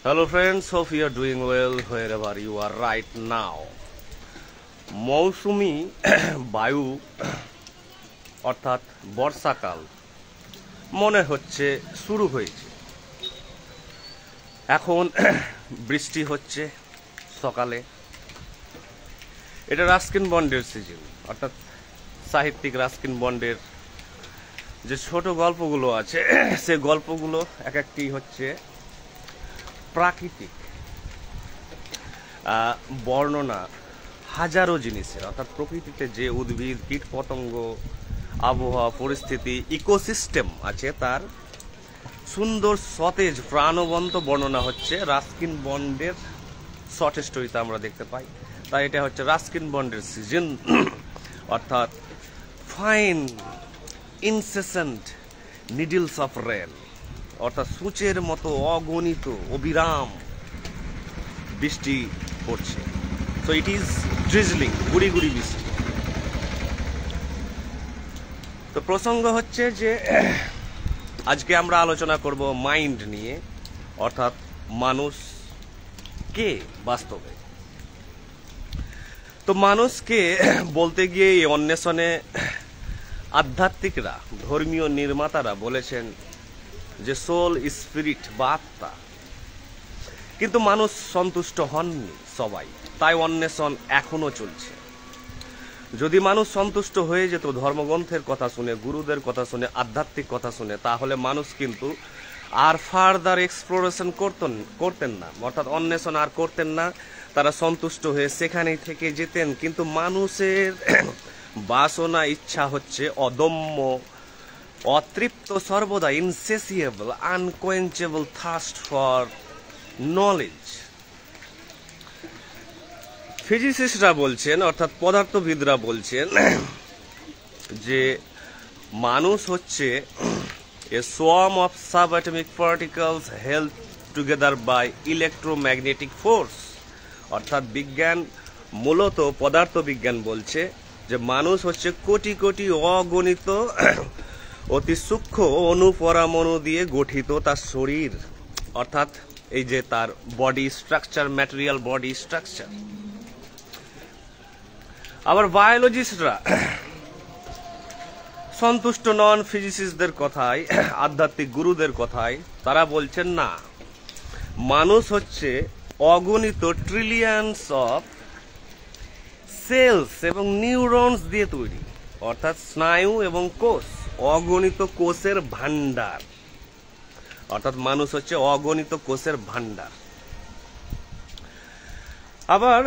Hello friends, hope you are doing well wherever you are right now. মৌসুমী বায়ু অর্থাৎ বর্ষাকাল মনে হচ্ছে শুরু হয়েছে। এখন বৃষ্টি হচ্ছে সকালে। এটা রাস্কিন বন্ডের সিজন, অর্থাৎ সাহিত্যিক রাস্কিন বন্ডের যে ছোট গল্পগুলো আছে সে গল্পগুলো এক একটি হচ্ছে প্রাকৃতিক বর্ণনা হাজারো জিনিসের, অর্থাৎ প্রকৃতিতে যে উদ্ভিদ, কীট পতঙ্গ, আবহাওয়া পরিস্থিতি, ইকোসিস্টেম আছে তার সুন্দর সতেজ প্রাণবন্ত বর্ণনা হচ্ছে রাস্কিন বন্ডের শর্ট স্টোরিতে আমরা দেখতে পাই। তাই এটা হচ্ছে রাস্কিন বন্ডের সিজন, অর্থাৎ ফাইন ইনসেসেন্ট নিডলস অফ রেন, অর্থাৎ সূচের মতো অগণিত অবিরাম বৃষ্টি পড়ছে। সো ইট ইজ ড্রিজলিং, গুড়ি গুড়ি বৃষ্টি। তো প্রসঙ্গ হচ্ছে যে আজকে আমরা আলোচনা করব মাইন্ড নিয়ে, অর্থাৎ মানুষ কে বাস্তবে। তো মানুষকে বলতে গিয়ে এই অন্বেষণে আধ্যাত্মিকরা, ধর্মীয় নির্মাতারা বলেছেন যে সোল, স্পিরিট বা আত্মা, কিন্তু মানুষ সন্তুষ্ট হননি সবাই, তাই অন্বেষণ এখনো চলছে। যদি মানুষ সন্তুষ্ট হয়ে যেত ধর্মগ্রন্থের কথা শুনে, গুরুদের কথা শুনে, আধ্যাত্মিক কথা শুনে, তাহলে মানুষ কিন্তু আর ফার্দার এক্সপ্লোরেশন করতেন না, অর্থাৎ অন্বেষণ আর করতেন না। তারা সন্তুষ্ট হয়ে সেখানেই থেকে যেতেন। কিন্তু মানুষের বাসনা, ইচ্ছা হচ্ছে অদম্য, অতৃপ্ত, সর্বদা insatiable, unquenchable thirst for knowledge. ফিজিসিস্টরা বলছেন, অর্থাৎ পদার্থবিদরা বলছেন যে মানুষ হচ্ছে a swarm of subatomic particles held together by electromagnetic force. অর্থাৎ বিজ্ঞান, মূলত পদার্থবিজ্ঞান বলছে যে মানুষ হচ্ছে কোটি কোটি অগণিত অতি সূক্ষ্ম অণু-পরমাণু দিয়ে গঠিত তার শরীর, অর্থাৎ এই যে তার body structure, material body structure. আবার বায়োলজিস্টরা সন্তুষ্ট নন ফিজিসিস্টদের কথায়, আধ্যাত্মিক গুরুদের কথায়। তারা বলছেন না, মানুষ হচ্ছে অগণিত ট্রিলিয়নস অফ সেলস এবং নিউরনস দিয়ে তৈরি, অর্থাৎ স্নায়ু এবং কোষ, অগণিত কোষের ভান্ডার। অর্থাৎ মানুষ হচ্ছে অগণিত কোষের ভান্ডার। আবার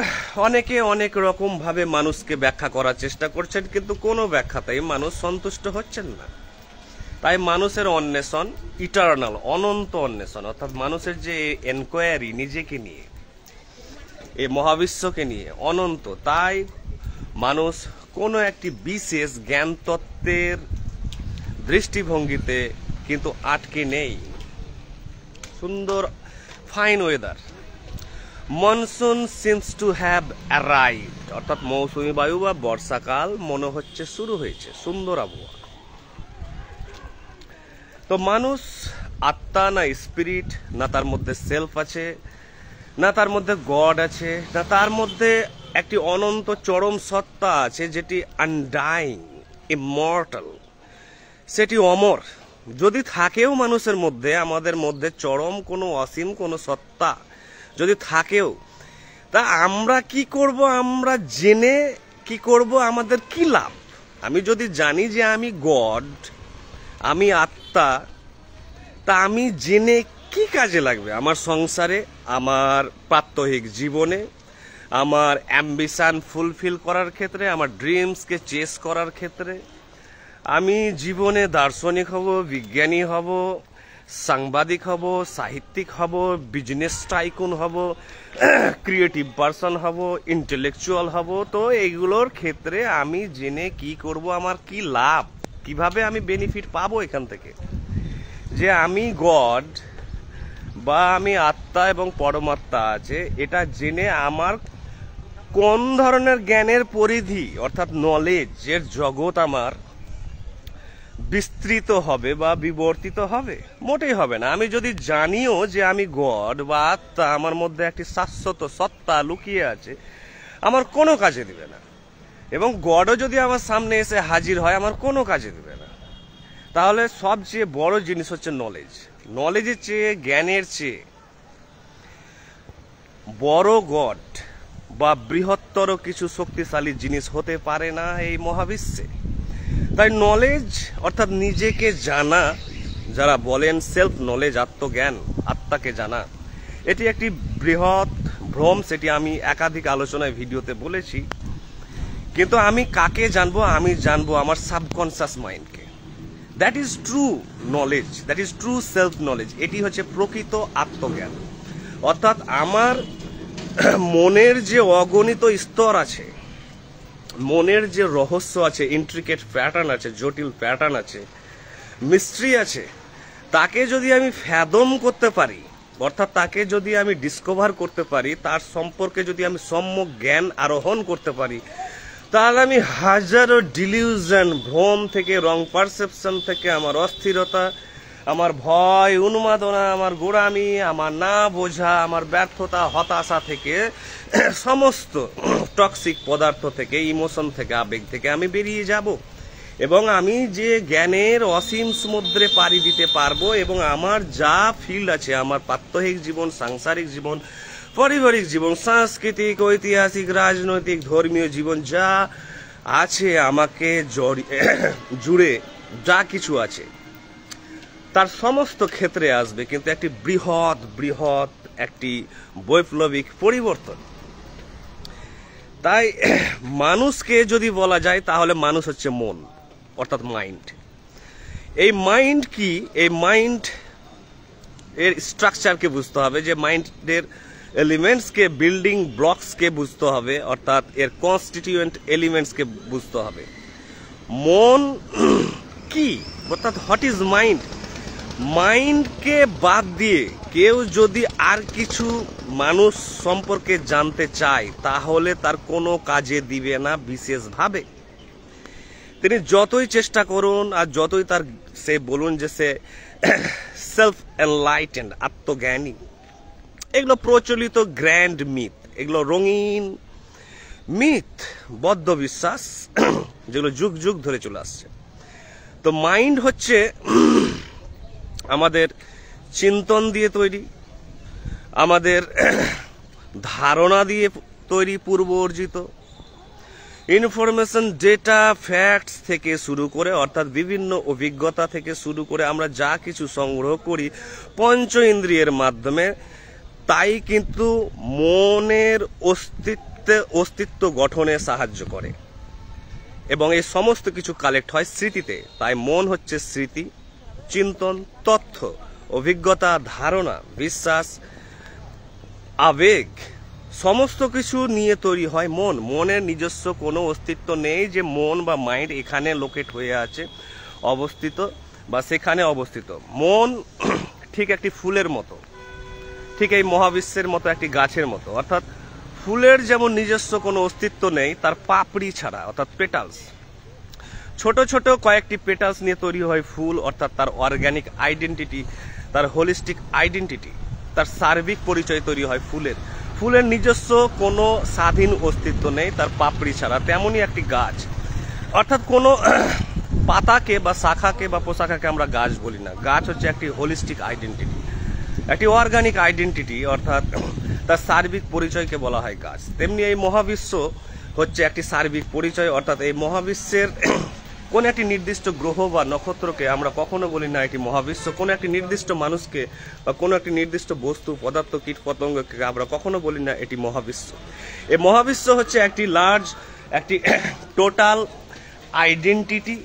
অনেকে অনেক রকম ভাবে মানুষকে ব্যাখ্যা করার চেষ্টা করছেন, কিন্তু কোনো ব্যাখ্যাতেই মানুষ সন্তুষ্ট হচ্ছেন না। তাই মানুষের অন্বেষণ ইটার্নাল, অনন্ত অন্বেষণ, অর্থাৎ মানুষের যে এনকোয়ারি নিজেকে নিয়ে, এই মহাবিশ্বকে নিয়ে অনন্ত। তাই মানুষ কোনো একটি বিশেষ জ্ঞান তত্ত্বের দৃষ্টিভঙ্গিতে কিন্তু আটকে নেই। সুন্দর fine weather, monsoon seems to have arrived, অর্থাৎ মৌসুমী বায়ু বা বর্ষাকাল মনে হচ্ছে শুরু হয়েছে, সুন্দর আবহাওয়া। তো মানুষ আত্মা না স্পিরিট, না তার মধ্যে সেলফ আছে, না তার মধ্যে গড আছে, না তার মধ্যে একটি অনন্ত চরম সত্তা আছে যেটি আনডাইং, ইমর্টাল, সেটি অমর। যদি থাকেও মানুষের মধ্যে, আমাদের মধ্যে চরম কোনো অসীম কোনো সত্তা যদি থাকেও, তা আমরা কি করব? আমরা জেনে কি করব? আমাদের কি লাভ? আমি যদি জানি যে আমি গড, আমি আত্মা, তা আমি জেনে কি কাজে লাগবে? আমার সংসারে, আমার প্রাত্যহিক জীবনে, আমার অ্যাম্বিশন ফুলফিল করার ক্ষেত্রে, আমার ড্রিমসকে চেস করার ক্ষেত্রে। আমি জীবনে দার্শনিক হব, বিজ্ঞানী হব, সাংবাদিক হব, সাহিত্যিক হব, বিজনেস টাইকুন হব, ক্রিয়েটিভ পারসন হব, ইন্টেলেকচুয়াল হব। তো এইগুলোর ক্ষেত্রে আমি জেনে কি করব? আমার কি লাভ? কিভাবে আমি বেনিফিট পাবো এখান থেকে? যে আমি গড বা আমি আত্মা এবং পরমাত্মা আছে, এটা জেনে আমার কোন ধরনের জ্ঞানের পরিধি, অর্থাৎ নলেজের জগৎ আমার বিস্তৃত হবে বা বিবর্তিত হবে? মোটেই হবে না। আমি যদি জানিও যে আমি গড বা আত্মা, আমার মধ্যে একটি শাশ্বত সত্তা লুকিয়ে আছে, আমার কোনো কাজে দিবে না। এবং গডও যদি আমার সামনে এসে হাজির হয়, আমার কোনো কাজে দিবে না। তাহলে সবচেয়ে বড় জিনিস হচ্ছে নলেজ। নলেজের চেয়ে, জ্ঞানের চেয়ে বড় গড বা বৃহত্তর কিছু শক্তিশালী জিনিস হতে পারে না এই মহাবিশ্বে। তাই নলেজ অর্থাৎ নিজেকে জানা, যারা বলেন সেলফ নলেজ, আত্মজ্ঞান, আত্মাকে জানা, এটি একটি বৃহৎ ভ্রম। সেটি আমি একাধিক আলোচনায়, ভিডিওতে বলেছি। কিন্তু আমি কাকে জানবো? আমি জানবো আমার সাবকনসিয়াস মাইন্ডকে। That is true knowledge, that is true self knowledge. এটি হচ্ছে প্রকৃত আত্মজ্ঞান। অর্থাৎ আমার মনের যে অগণিত স্তর আছে, মনের যে রহস্য আছে, ইন্ট্রিকেট প্যাটার্ন আছে, জটিল প্যাটার্ন আছে, মিস্ট্রি আছে, তাকে যদি আমি ফ্যাদম করতে পারি, অর্থাৎ তাকে যদি আমি ডিসকভার করতে পারি, তার সম্পর্কে যদি আমি সম্যক জ্ঞান আরোহণ করতে পারি, তাহলে আমি হাজারো ডিলিউশন, ভ্রম থেকে, রং পারসেপশন থেকে, আমার অস্থিরতা, আমার ভয়, উন্মাদনা, আমার গোড়ামি, আমার না বোঝা, আমার ব্যর্থতা, হতাশা থেকে, সমস্ত টক্সিক পদার্থ থেকে, ইমোশন থেকে, আবেগ থেকে আমি বেরিয়ে যাব। এবং আমি যে জ্ঞানের অসীম সমুদ্রে পাড়ি দিতে পারবো, এবং আমার যা ফিল্ড আছে, আমার প্রাত্যহিক জীবন, সাংসারিক জীবন, পারিবারিক জীবন, সাংস্কৃতিক, ঐতিহাসিক, রাজনৈতিক, ধর্মীয় জীবন যা আছে, আমাকে জুড়ে যা কিছু আছে, তার সমস্ত ক্ষেত্রে আসবে কিন্তু একটি বৃহৎ বৃহৎ একটি বৈপ্লবিক পরিবর্তন। তাই মানুষকে যদি বলা যায়, তাহলে মানুষ হচ্ছে মন, অর্থাৎ মাইন্ড। এই মাইন্ড কি? এই মাইন্ড এর স্ট্রাকচারকে বুঝতে হবে, যে মাইন্ডের এলিমেন্টসকে, বিল্ডিং ব্লকসকে বুঝতে হবে, অর্থাৎ এর কনস্টিটিউয়েন্ট এলিমেন্টসকে বুঝতে হবে। মন কি, অর্থাৎ হোয়াট ইজ মাইন্ড? মাইন্ডকে বাদ দিয়ে কেউ যদি আর কিছু মানুষ সম্পর্কে জানতে চায়, তাহলে তার কোনো কাজে দিবে না বিশেষভাবে। তিনি যতই চেষ্টা করুন আর যতই সে বলুন যে সে সেলফ এনলাইটেন্ড, আত্মজ্ঞানী, এগুলো প্রচলিত গ্র্যান্ড মিথ, এগুলো রঙিন মিথ, বদ্ধ বিশ্বাস, যেগুলো যুগ যুগ ধরে চলে আসছে। তো মাইন্ড হচ্ছে আমাদের চিন্তন দিয়ে তৈরি, আমাদের ধারণা দিয়ে তৈরি, পূর্ব অর্জিত ইনফরমেশন, ডেটা, ফ্যাক্টস থেকে শুরু করে, অর্থাৎ বিভিন্ন অভিজ্ঞতা থেকে শুরু করে আমরা যা কিছু সংগ্রহ করি পঞ্চ ইন্দ্রিয়ের মাধ্যমে, তাই কিন্তু মনের অস্তিত্ব গঠনে সাহায্য করে। এবং এই সমস্ত কিছু কালেক্ট হয় স্মৃতিতে। তাই মন হচ্ছে স্মৃতি, চিন্তন, তথ্য, অভিজ্ঞতা, ধারণা, বিশ্বাস, আবেগ, সমস্ত কিছু নিয়ে তৈরি হয় মন। মনের নিজস্ব কোনো অস্তিত্ব নেই যে মন বা মাইন্ড এখানে লোকেট হয়ে আছে, অবস্থিত বা সেখানে অবস্থিত। মন ঠিক একটি ফুলের মতো, ঠিক এই মহাবিশ্বের মতো একটি গাছের মতো। অর্থাৎ ফুলের যেমন নিজস্ব কোনো অস্তিত্ব নেই তার পাপড়ি ছাড়া, অর্থাৎ পেটালস, ছোট ছোট কয়েকটি পেটালস নিয়ে তৈরি হয় ফুল। অর্থাৎ তার অর্গ্যানিক আইডেন্টিটি, তার হোলিস্টিক আইডেন্টিটি, তার সার্বিক পরিচয় তৈরি হয় ফুলের। ফুলের নিজস্ব কোনো স্বাধীন অস্তিত্ব নেই তার পাপড়ি ছাড়া। তেমনই একটি গাছ, অর্থাৎ কোনো পাতাকে বা শাখাকে বা পোশাখাকে আমরা গাছ বলি না। গাছ হচ্ছে একটি হোলিস্টিক আইডেন্টিটি, একটি অর্গানিক আইডেন্টিটি, অর্থাৎ তার সার্বিক পরিচয়কে বলা হয় গাছ। তেমনি এই মহাবিশ্ব হচ্ছে একটি সার্বিক পরিচয়। অর্থাৎ এই মহাবিশ্বের কোন একটি নির্দিষ্ট গ্রহ বা নক্ষত্রকে আমরা কখনো বলি না এটি মহাবিশ্ব। কোন একটি নির্দিষ্ট মানুষকে বা কোনো একটি নির্দিষ্ট বস্তু, পদার্থ, কীট পতঙ্গকে আমরা কখনো বলি না এটি মহাবিশ্ব। এই মহাবিশ্ব হচ্ছে একটি লার্জ, একটি টোটাল আইডেন্টিটি,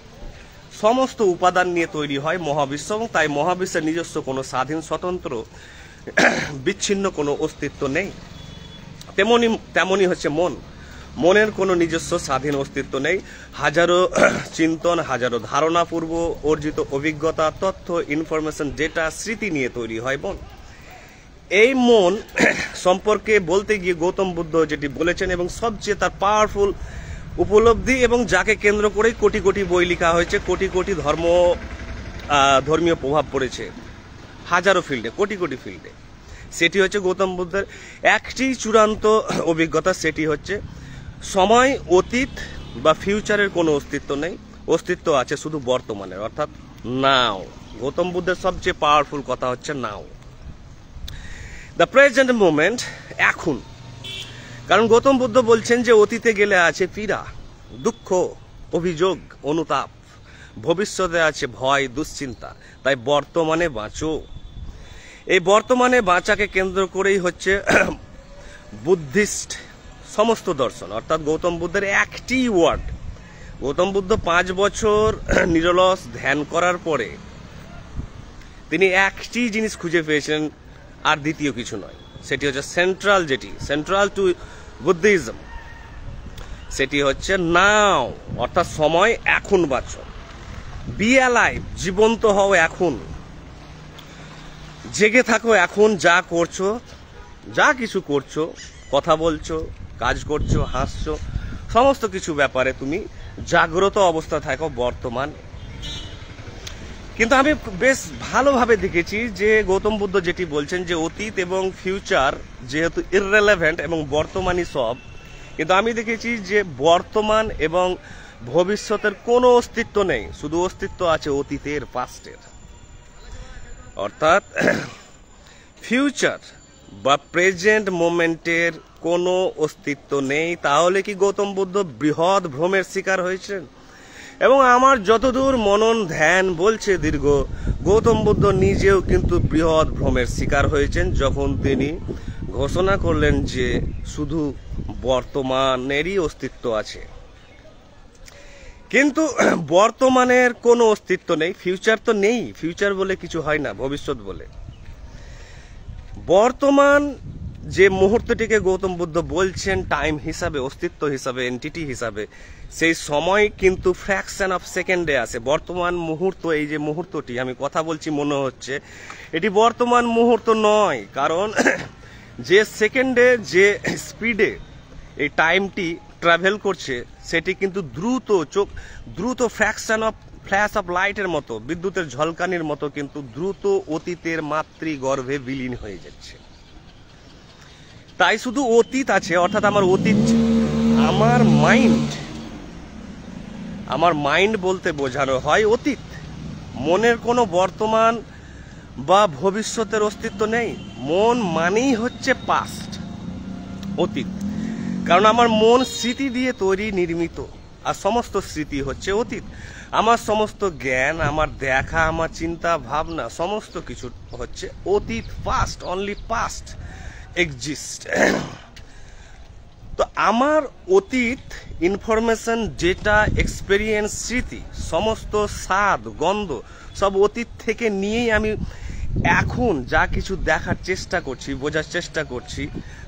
সমস্ত উপাদান নিয়ে তৈরি হয় মহাবিশ্ব। এবং তাই মহাবিশ্বের নিজস্ব কোনো স্বাধীন, স্বতন্ত্র, বিচ্ছিন্ন কোনো অস্তিত্ব নেই। তেমনি হচ্ছে মন। মনের কোনো নিজস্ব স্বাধীন অস্তিত্ব নেই। হাজারো চিন্তন, হাজারো ধারণা, পূর্ব অর্জিত অভিজ্ঞতা, তথ্য, ইনফরমেশন, ডেটা, স্মৃতি নিয়ে তৈরি হয় মন। এই মন সম্পর্কে বলতে গিয়ে গৌতম বুদ্ধ যেটি বলেছেন, এবং সবচেয়ে তার পাওয়ারফুল উপলব্ধি এবং যাকে কেন্দ্র করেই কোটি কোটি বই লেখা হয়েছে, কোটি কোটি ধর্মীয় প্রভাব পড়েছে হাজারো ফিল্ডে, কোটি কোটি ফিল্ডে। সেটি হচ্ছে গৌতম বুদ্ধের একটি চূড়ান্ত অভিজ্ঞতা, সেটি হচ্ছে সময়, অতীত বা ফিউচারের কোনো অস্তিত্ব নেই, অস্তিত্ব আছে শুধু বর্তমানের, অর্থাৎ নাও। গৌতম বুদ্ধের সবচেয়ে পাওয়ারফুল কথা হচ্ছে নাও, দ্য প্রেজেন্ট মোমেন্ট, এখন। কারণ গৌতম বুদ্ধ বলছেন যে অতীতে গেলে আছে পীড়া, দুঃখ, অভিযোগ, অনুতাপ, ভবিষ্যতে আছে ভয়, দুশ্চিন্তা, তাই বর্তমানে বাঁচো। এই বর্তমানে বাঁচাকে কেন্দ্র করেই হচ্ছে বুদ্ধিস্ট সমস্ত দর্শন, অর্থাৎ গৌতম বুদ্ধের একটি ওয়ার্ড। গৌতম বুদ্ধ 5 বছর নিরলস ধ্যান করার পরে তিনি একটি জিনিস খুঁজে পেয়েছেন, আর দ্বিতীয় কিছু নয়। সেটি হচ্ছে সেন্ট্রাল টু বুদ্ধিজম, সেটি হচ্ছে নাও, অর্থাৎ সময়, এখন বাঁচো। বি অ্যালাইভ, জীবন্ত হও এখন, জেগে থাকো এখন, যা করছো, যা কিছু করছো, কথা বলছো, কাজ করছো, হাসছো, সমস্ত কিছু ব্যাপারে তুমি জাগ্রত অবস্থা থাকো বর্তমান। কিন্তু আমি বেশ ভালোভাবে দেখেছি যে গৌতম বুদ্ধ যেটি বলছেন যে অতীত এবং ফিউচার যেহেতু ইররেলেভেন্ট এবং বর্তমানই সব, কিন্তু আমি দেখেছি যে বর্তমান এবং ভবিষ্যতের কোনো অস্তিত্ব নেই, শুধু অস্তিত্ব আছে অতীতের, পাস্টের। অর্থাৎ ফিউচার বা প্রেজেন্ট মোমেন্টের কোনো অস্তিত্ব নেই। তাহলে কি গৌতম বুদ্ধ বৃহৎ ভ্রমের শিকার হয়েছেন? এবং আমার যতদূর মনন ধ্যান বলছে দীর্ঘ, গৌতম বুদ্ধ নিজেও কিন্তু বৃহৎ ভ্রমের শিকার হয়েছেন যখন তিনি ঘোষণা করলেন যে শুধু বর্তমানেরই অস্তিত্ব আছে। কিন্তু বর্তমানের কোনো অস্তিত্ব নেই, ফিউচার তো নেই, ফিউচার বলে কিছু হয় না, ভবিষ্যৎ বলে। বর্তমান যে মুহূর্তটিকে গৌতম বুদ্ধ বলছেন টাইম হিসাবে, অস্তিত্ব হিসাবে, এন্টিটি হিসাবে, সেই সময় কিন্তু ফ্র্যাকশন অফ সেকেন্ডে আছে। বর্তমান মুহূর্ত, এই যে মুহূর্তটি আমি কথা বলছি মনে হচ্ছে এটি বর্তমান মুহূর্ত নয়, কারণ যে সেকেন্ডে যে স্পিডে এই টাইমটি ট্রাভেল করছে সেটি কিন্তু দ্রুত ফ্ল্যাশ অফ লাইটের মতো, বিদ্যুতের ঝলকানির মতো কিন্তু দ্রুত অতীতের মাতৃগর্ভে বিলীন হয়ে যাচ্ছে। তাই শুধু অতীত আছে, অর্থাৎ আমার অতীত, আমার মাইন্ড বলতে বোঝানো হয় অতীত। মনের কোনো বর্তমান বা ভবিষ্যতের অস্তিত্ব নেই। মন মানেই হচ্ছে পাস্ট, অতীত। কারণ আমার মন স্মৃতি দিয়ে তৈরি, নির্মিত, আর সমস্ত স্মৃতি হচ্ছে অতীত। আমার সমস্ত জ্ঞান, আমার দেখা, আমার চিন্তা ভাবনা, সমস্ত কিছু হচ্ছে অতীত, পাস্ট, অনলি পাস্ট এক্সিস্ট। তো আমার অতীত ইনফরমেশন, ডেটা, এক্সপেরিয়েন্স, স্মৃতি, সমস্ত স্বাদ, গন্ধ সব অতীত থেকে নিয়েই আমি এখন যা কিছু দেখার চেষ্টা করছি, বোঝার চেষ্টা করছি,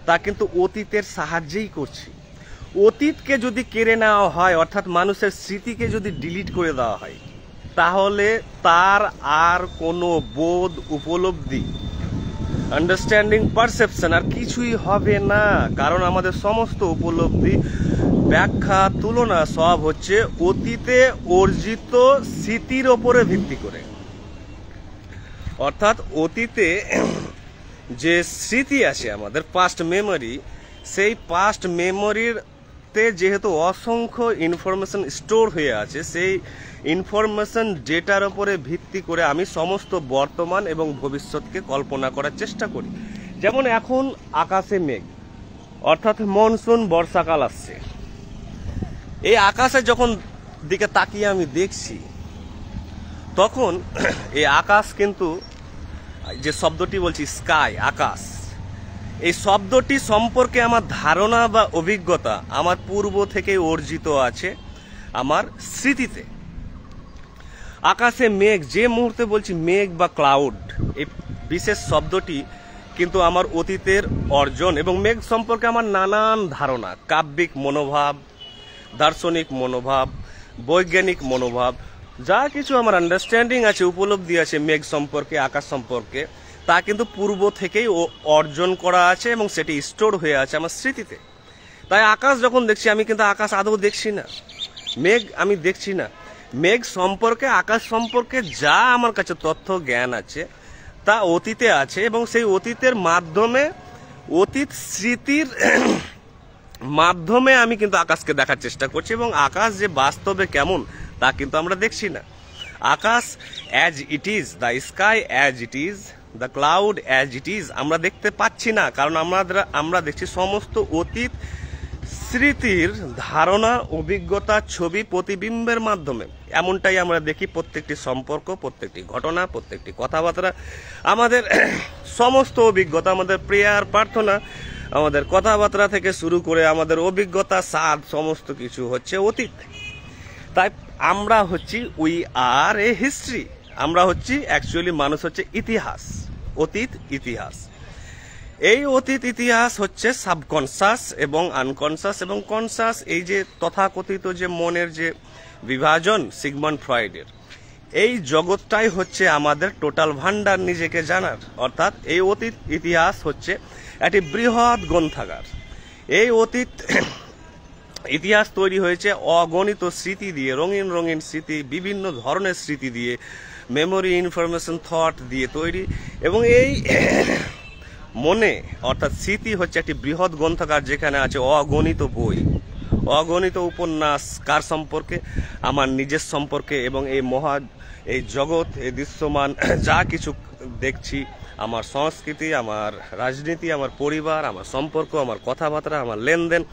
তা কিন্তু অতীতের সাহায্যেই করছি। অতীতকে যদি কেড়ে নেওয়া হয়, অর্থাৎ মানুষের স্মৃতিকে যদি ডিলিট করে দেওয়া হয়, তাহলে তার আর কোনো বোধ, উপলব্ধি, আন্ডারস্ট্যান্ডিং, পারসেপশন আর কিছুই হবে না। কারণ আমাদের সমস্ত উপলব্ধি, ব্যাখ্যা, তুলনা সব হচ্ছে অতীতে অর্জিত স্মৃতির ওপরে ভিত্তি করে। অর্থাৎ অতীতে যে স্মৃতি আছে আমাদের, পাস্ট মেমোরি, সেই পাস্ট মেমোরিতে যেহেতু অসংখ্য ইনফরমেশন স্টোর হয়ে আছে, সেই ইনফরমেশন ডেটার ওপরে ভিত্তি করে আমি সমস্ত বর্তমান এবং ভবিষ্যৎকে কল্পনা করার চেষ্টা করি। যেমন এখন আকাশে মেঘ, অর্থাৎ মনসুন, বর্ষাকাল আসছে। এই আকাশে যখন দিকে তাকিয়ে আমি দেখছি, তখন এই আকাশ কিন্তু, যে শব্দটি বলছি স্কাই, আকাশ, এই শব্দটি সম্পর্কে আমার ধারণা বা অভিজ্ঞতা আমার পূর্ব থেকে অর্জিত আছে আমার স্মৃতিতে। আকাশে মেঘ, যে মুহূর্তে বলছি মেঘ বা ক্লাউড, এই বিশেষ শব্দটি কিন্তু আমার অতীতের অর্জন। এবং মেঘ সম্পর্কে আমার নানান ধারণা, কাব্যিক মনোভাব, দার্শনিক মনোভাব, বৈজ্ঞানিক মনোভাব, যা কিছু আমার আন্ডারস্ট্যান্ডিং আছে, উপলব্ধি আছে মেঘ সম্পর্কে, আকাশ সম্পর্কে, তা কিন্তু পূর্ব থেকেই অর্জন করা আছে এবং সেটি স্টোর হয়ে আছে আমার স্মৃতিতে। তাই আকাশ যখন দেখছি, আমি কিন্তু আকাশ আদৌ দেখছি না, মেঘ আমি দেখছি না। মেঘ সম্পর্কে, আকাশ সম্পর্কে যা আমার কাছে তথ্য জ্ঞান আছে তা অতীতে আছে, এবং সেই অতীতের মাধ্যমে, অতীত স্মৃতির মাধ্যমে আমি কিন্তু আকাশকে দেখার চেষ্টা করছি, এবং আকাশ যে বাস্তবে কেমন তা কিন্তু আমরা দেখছি না। Akash as it is, the sky as it is, the cloud as it is আমরা দেখতে পাচ্ছি না, কারণ আমরা দেখছি সমস্ত অতীত স্মৃতির ধারণা, অভিজ্ঞতা, ছবি, প্রতিবিম্বের মাধ্যমে। এমনটাই আমরা দেখি প্রত্যেকটি সম্পর্ক, প্রত্যেকটি ঘটনা, প্রত্যেকটি কথাবার্তা, আমাদের সমস্ত অভিজ্ঞতা, আমাদের প্রেয়ার, প্রার্থনা, আমাদের কথাবার্তা থেকে শুরু করে আমাদের অভিজ্ঞতা, স্বাদ, সমস্ত কিছু হচ্ছে অতীত। তাই আমরা হচ্ছি, উই আর এ হিস্ট্রি। আমরা হচ্ছি অ্যাকচুয়ালি, মানুষ হচ্ছে ইতিহাস, অতীত ইতিহাস। এই অতীত ইতিহাস হচ্ছে সাবকনসাস এবং আনকনসাস এবং কনসাস, এই যে তথাকথিত যে মনের যে বিভাজন সিগমন্ড ফ্রয়েডের, এই জগৎটাই হচ্ছে আমাদের টোটাল ভান্ডার নিজেকে জানার। অর্থাৎ এই অতীত ইতিহাস হচ্ছে একটি বৃহৎ গ্রন্থাগার। এই অতীত ইতিহাস তৈরি হয়েছে অগণিত স্মৃতি দিয়ে, রঙিন রঙিন স্মৃতি, বিভিন্ন ধরনের স্মৃতি দিয়ে, মেমোরি, ইনফরমেশন, থট দিয়ে তৈরি। এবং এই মনে অর্থাৎ স্মৃতি হচ্ছে একটি বৃহৎ গ্রন্থাগার, যেখানে আছে অগণিত বই, অগণিত উপন্যাস, কার সম্পর্কে? আমার নিজের সম্পর্কে। এবং এই জগৎ, এই দৃশ্যমান যা কিছু দেখছি, আমার সংস্কৃতি, আমার রাজনীতি, আমার পরিবার, আমার সম্পর্ক, আমার কথাবার্তা, আমার লেনদেন,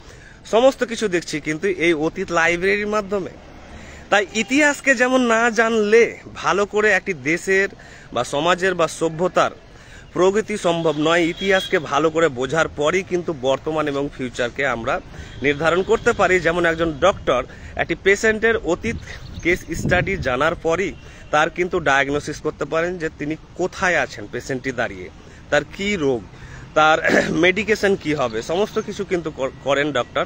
সমস্ত কিছু দেখছি কিন্তু এই অতীত লাইব্রেরির মাধ্যমে। তাই ইতিহাসকে যেমন না জানলে ভালো করে একটি দেশের বা সমাজের বা সভ্যতার প্রগতি সম্ভব নয়, ইতিহাসকে ভালো করে বোঝার পরই কিন্তু বর্তমান এবং ফিউচারকে আমরা নির্ধারণ করতে পারি। যেমন একজন ডক্টর একটি পেশেন্টের অতীত কেস স্টাডি জানার পরই তার কিন্তু ডায়াগনোসিস করতে পারেন যে তিনি কোথায় আছেন, পেশেন্টটি দাঁড়িয়ে, তার কি রোগ, তার মেডিকেশন কি হবে, সমস্ত কিছু কিন্তু করেন ডক্টর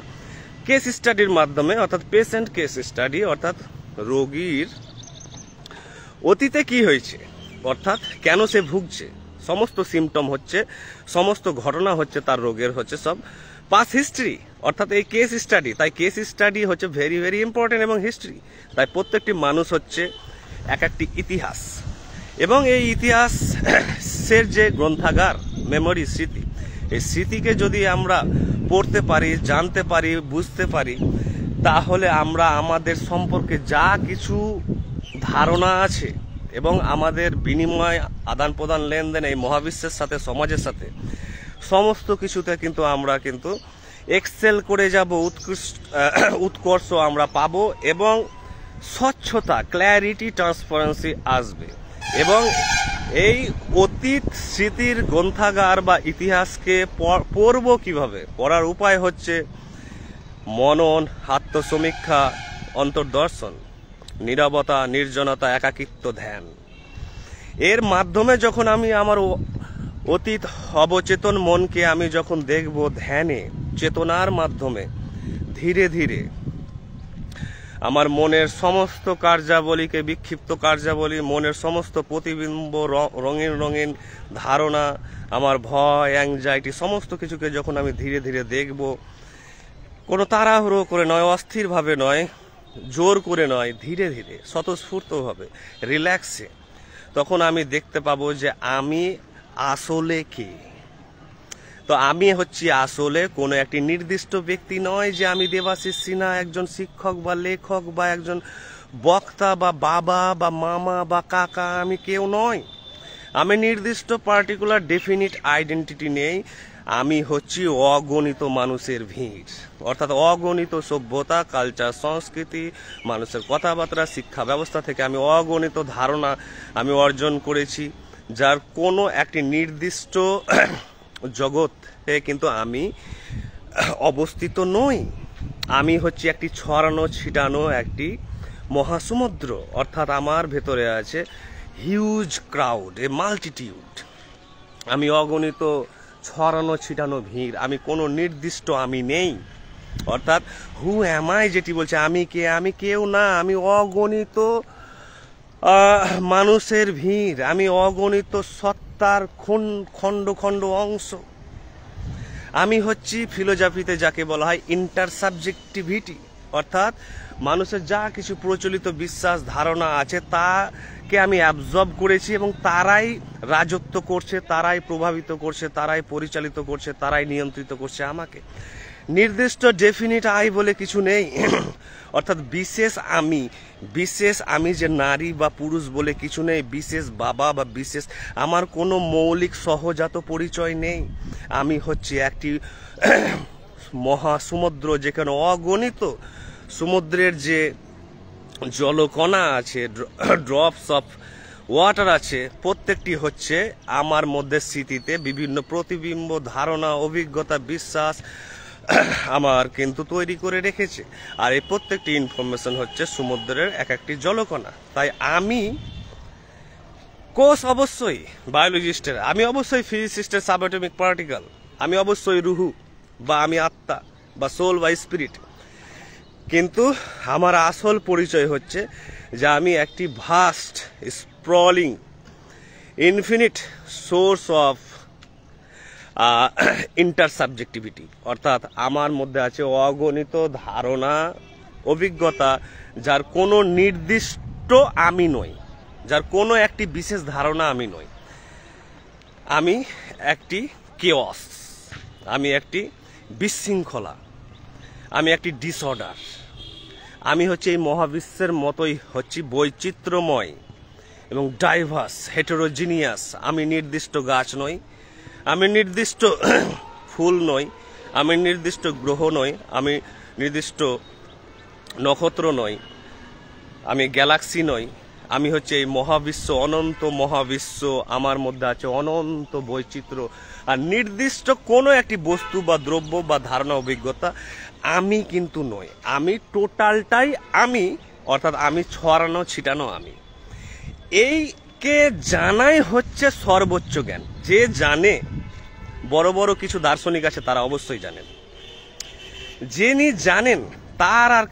কেস স্টাডির মাধ্যমে। অর্থাৎ পেশেন্ট কেস স্টাডি, অর্থাৎ রোগীর অতীতে কি হয়েছে, অর্থাৎ কেন সে ভুগছে, সমস্ত সিমটম হচ্ছে, সমস্ত ঘটনা হচ্ছে তার রোগের, হচ্ছে সব পাস্ট হিস্ট্রি, অর্থাৎ এই কেস স্টাডি। তাই কেস স্টাডি হচ্ছে ভেরি ভেরি ইম্পর্টেন্ট, এবং হিস্ট্রি। তাই প্রত্যেকটি মানুষ হচ্ছে এক একটি ইতিহাস, এবং এই ইতিহাসের যে গ্রন্থাগার, মেমোরি, স্মৃতি, এই স্মৃতিকে যদি আমরা পড়তে পারি, জানতে পারি, বুঝতে পারি, তাহলে আমরা আমাদের সম্পর্কে যা কিছু ধারণা আছে এবং আমাদের বিনিময়, আদান প্রদান, লেনদেন এই মহাবিশ্বের সাথে, সমাজের সাথে, সমস্ত কিছুতে কিন্তু আমরা কিন্তু এক্সেল করে যাব, উৎকর্ষ আমরা পাবো, এবং স্বচ্ছতা, ক্ল্যারিটি, ট্রান্সপারেন্সি আসবে। এবং এই অতীত স্মৃতির গ্রন্থাগার বা ইতিহাসকে পড়ব কিভাবে? পড়ার উপায় হচ্ছে মনন, আত্মসমীক্ষা, অন্তর্দর্শন, নীরবতা, নির্জনতা, একাকিত্ব, ধ্যান। এর মাধ্যমে যখন আমি আমার অতীত অবচেতন মনকে আমি যখন দেখব ধ্যানে, চেতনার মাধ্যমে, ধীরে ধীরে আমার মনের সমস্ত কার্যাবলীকে, বিক্ষিপ্ত কার্যাবলী, মনের সমস্ত প্রতিবিম্ব, রঙিন রঙিন ধারণা, আমার ভয়, অ্যাংজাইটি, সমস্ত কিছুকে যখন আমি ধীরে ধীরে দেখব, কোনো তাড়াহুড়ো করে নয়, অস্থিরভাবে নয়, জোর করে নয়, ধীরে ধীরে, স্বতঃস্ফূর্তভাবে, রিল্যাক্সে, তখন আমি দেখতে পাবো যে আমি আসলে কে। তো আমি হচ্ছি আসলে কোনো একটি নির্দিষ্ট ব্যক্তি নয়, যে আমি দেবাশিস সিনহা একজন শিক্ষক বা লেখক বা একজন বক্তা বা বাবা বা মামা বা কাকা, আমি কেউ নয়। আমি নির্দিষ্ট পার্টিকুলার ডেফিনিট আইডেন্টিটি নেই। আমি হচ্ছি অগণিত মানুষের ভিড়, অর্থাৎ অগণিত সভ্যতা, কালচার, সংস্কৃতি, মানুষের কথাবার্তা, শিক্ষা ব্যবস্থা থেকে আমি অগণিত ধারণা আমি অর্জন করেছি, যার কোনো একটি নির্দিষ্ট জগতে কিন্তু আমি অবস্থিত নই। আমি হচ্ছি একটি ছড়ানো ছিটানো একটি মহাসমুদ্র, অর্থাৎ আমার ভেতরে আছে হিউজ ক্রাউড, এ মাল্টিটিউড। আমি অগণিত ছড়ানো ছিটানো ভিড়, আমি কোনো নির্দিষ্ট আমি নেই। অর্থাৎ হু অ্যাম আই যেটি বলছে, আমি কে, আমি কেউ না, আমি অগণিত মানুষের ভিড়, আমি অগণিত সত্তার খণ্ড খণ্ড অংশ। আমি হচ্ছি ফিলোজফিতে যাকে বলা হয় ইন্টারসাবজেক্টিভিটি, অর্থাৎ মানুষের যা কিছু প্রচলিত বিশ্বাস ধারণা আছে তাকে আমি অ্যাবজর্ব করেছি এবং তারাই রাজত্ব করছে, তারাই প্রভাবিত করছে, তারাই পরিচালিত করছে, তারাই নিয়ন্ত্রিত করছে আমাকে। নির্দিষ্ট ডেফিনিট আই বলে কিছু নেই, অর্থাৎ বিশেষ আমি যে নারী বা পুরুষ বলে কিছু নেই, বিশেষ বাবা বা বিশেষ আমার কোনো মৌলিক সহজাত পরিচয় নেই। আমি হচ্ছে একটি মহাসমুদ্র, যেখানে অগণিত সমুদ্রের যে জলকণা আছে, ড্রপস অফ ওয়াটার আছে, প্রত্যেকটি হচ্ছে আমার মধ্যে স্মৃতিতে বিভিন্ন প্রতিবিম্ব, ধারণা, অভিজ্ঞতা, বিশ্বাস আমার কিন্তু তৈরি করে রেখেছে। আর এই প্রত্যেকটি ইনফরমেশন হচ্ছে সমুদ্রের এক একটি জলকণা। তাই আমি কোষ অবশ্যই বায়োলজিস্টের, আমি অবশ্যই ফিজিসিস্টের সাবঅ্যাটমিক পার্টিকেল, আমি অবশ্যই রুহু বা আমি আত্মা বা সোল বা স্পিরিট। কিন্তু আমার আসল পরিচয় হচ্ছে যে আমি একটি ভাস্ট স্প্রলিং ইনফিনিট সোর্স অফ ইন্টারসাবজেক্টিভিটি, অর্থাৎ আমার মধ্যে আছে অগণিত ধারণা, অভিজ্ঞতা, যার কোনো নির্দিষ্ট আমি নই, যার কোনো একটি বিশেষ ধারণা আমি নই। আমি একটি কেওস, আমি একটি বিশৃঙ্খলা, আমি একটি ডিসঅর্ডার। আমি হচ্ছে এই মহাবিশ্বের মতোই হচ্ছি বৈচিত্র্যময় এবং ডাইভার্স, হেটেরোজিনিয়াস। আমি নির্দিষ্ট গাছ নই, আমি নির্দিষ্ট ফুল নই, আমি নির্দিষ্ট গ্রহ নই, আমি নির্দিষ্ট নক্ষত্র নই, আমি গ্যালাক্সি নই। আমি হচ্ছে এই মহাবিশ্ব, অনন্ত মহাবিশ্ব। আমার মধ্যে আছে অনন্ত বৈচিত্র্য। আর নির্দিষ্ট কোনো একটি বস্তু বা দ্রব্য বা ধারণা, অভিজ্ঞতা আমি কিন্তু নই। আমি টোটালটাই আমি, অর্থাৎ আমি ছড়ানো ছিটানো আমি। এইকে জানাই হচ্ছে সর্বোচ্চ জ্ঞান। যে জানে, বড় বড় কিছু দার্শনিক আছে তারা অবশ্যই জানেন, যিনি জানেন তার আর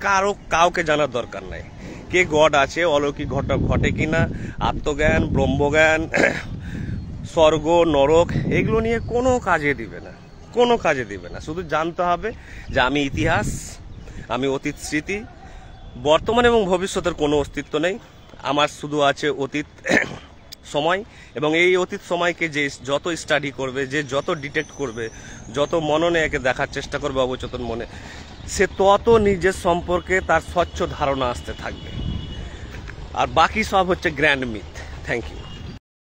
কাউকে জানার দরকার নাই। কে গড আছে, অলৌকিক ঘটে কিনা, আত্মজ্ঞান, ব্রহ্মজ্ঞান, স্বর্গ নরক, এগুলো নিয়ে কোনো কাজে দিবে না, কোনো কাজে দিবে না। শুধু জানতে হবে যে আমি ইতিহাস, আমি অতীত স্মৃতি, বর্তমান এবং ভবিষ্যতের কোনো অস্তিত্ব নেই। আমার শুধু আছে অতীত সময়, এবং এই অতীত সময়কে যে যত স্টাডি করবে, যে যত ডিটেক্ট করবে, যত মননে একে দেখার চেষ্টা করবে অবচেতন মনে, সে তত নিজের সম্পর্কে তার স্বচ্ছ ধারণা আসতে থাকবে। আর বাকি সব হচ্ছে গ্র্যান্ড মিথ। Thank you.